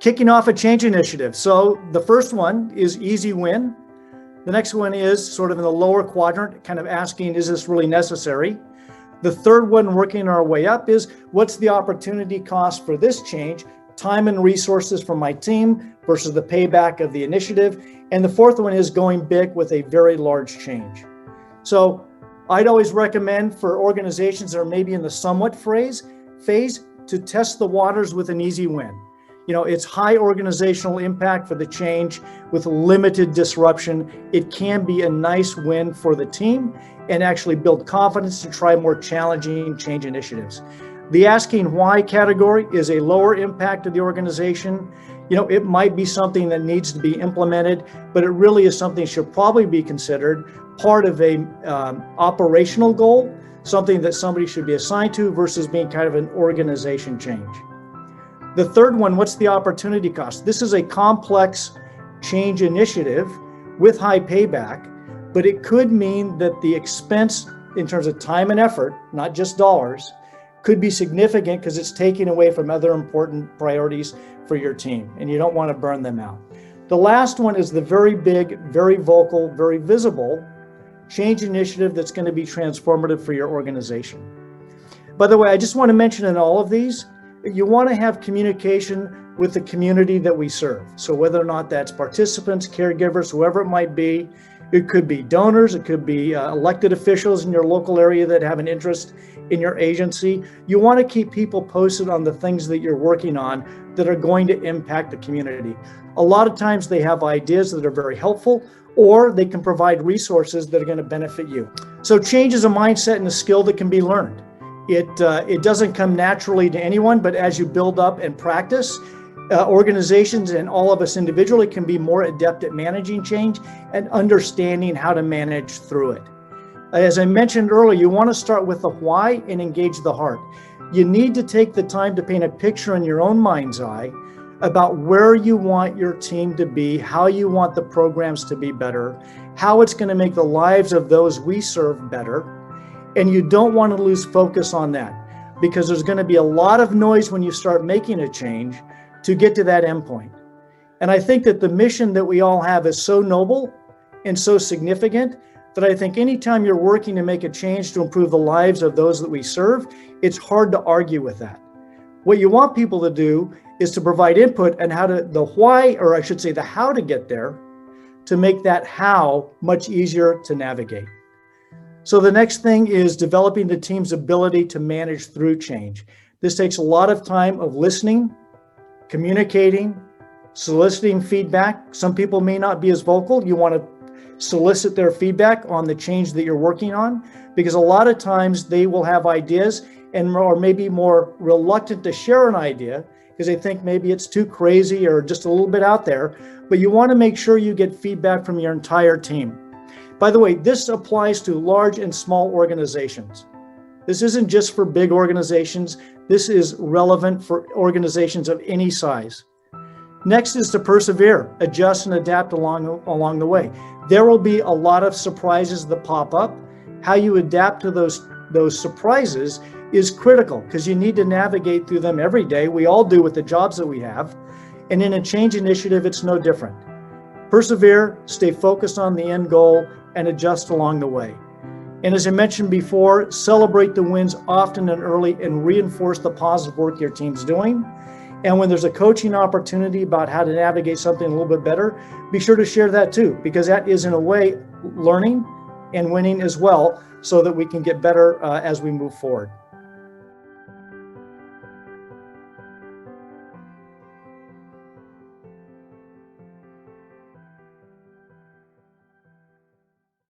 Kicking off a change initiative. So the first one is easy win. The next one is sort of in the lower quadrant, kind of asking, is this really necessary? The third one, working our way up, is what's the opportunity cost for this change? Time and resources from my team versus the payback of the initiative. And the fourth one is going big with a very large change. So I'd always recommend for organizations that are maybe in the somewhat phase to test the waters with an easy win. It's high organizational impact for the change with limited disruption. It can be a nice win for the team and actually build confidence to try more challenging change initiatives. The asking why category is a lower impact to the organization. It might be something that needs to be implemented, but it really is something that should probably be considered part of a operational goal, something that somebody should be assigned to versus being kind of an organization change. The third one, what's the opportunity cost? This is a complex change initiative with high payback, but it could mean that the expense in terms of time and effort, not just dollars, could be significant because it's taking away from other important priorities for your team, and you don't want to burn them out. The last one is the very big, very vocal, very visible change initiative that's going to be transformative for your organization. By the way, I just want to mention in all of these, you want to have communication with the community that we serve. So whether or not that's participants, caregivers, whoever it might be, it could be donors, it could be elected officials in your local area that have an interest in your agency. You want to keep people posted on the things that you're working on that are going to impact the community. A lot of times they have ideas that are very helpful, or they can provide resources that are going to benefit you. So change is a mindset and a skill that can be learned. It doesn't come naturally to anyone, but as you build up and practice, organizations and all of us individually can be more adept at managing change and understanding how to manage through it. As I mentioned earlier, you want to start with the why and engage the heart. You need to take the time to paint a picture in your own mind's eye about where you want your team to be, how you want the programs to be better, how it's going to make the lives of those we serve better. And you don't want to lose focus on that because there's going to be a lot of noise when you start making a change to get to that endpoint. And I think that the mission that we all have is so noble and so significant that I think anytime you're working to make a change to improve the lives of those that we serve, it's hard to argue with that. What you want people to do is to provide input on the why, or I should say the how to get there, to make that how much easier to navigate. So the next thing is developing the team's ability to manage through change. This takes a lot of time of listening, communicating, soliciting feedback. Some people may not be as vocal. You want to solicit their feedback on the change that you're working on, because a lot of times they will have ideas or maybe more reluctant to share an idea because they think maybe it's too crazy or just a little bit out there. But you want to make sure you get feedback from your entire team. By the way, this applies to large and small organizations. This isn't just for big organizations. This is relevant for organizations of any size. Next is to persevere, adjust, and adapt along the way. There will be a lot of surprises that pop up. How you adapt to those surprises is critical because you need to navigate through them every day. We all do with the jobs that we have. And in a change initiative, it's no different. Persevere, stay focused on the end goal, and adjust along the way. And as I mentioned before, celebrate the wins often and early and reinforce the positive work your team's doing. And when there's a coaching opportunity about how to navigate something a little bit better, be sure to share that too, because that is in a way learning and winning as well, so that we can get better as we move forward.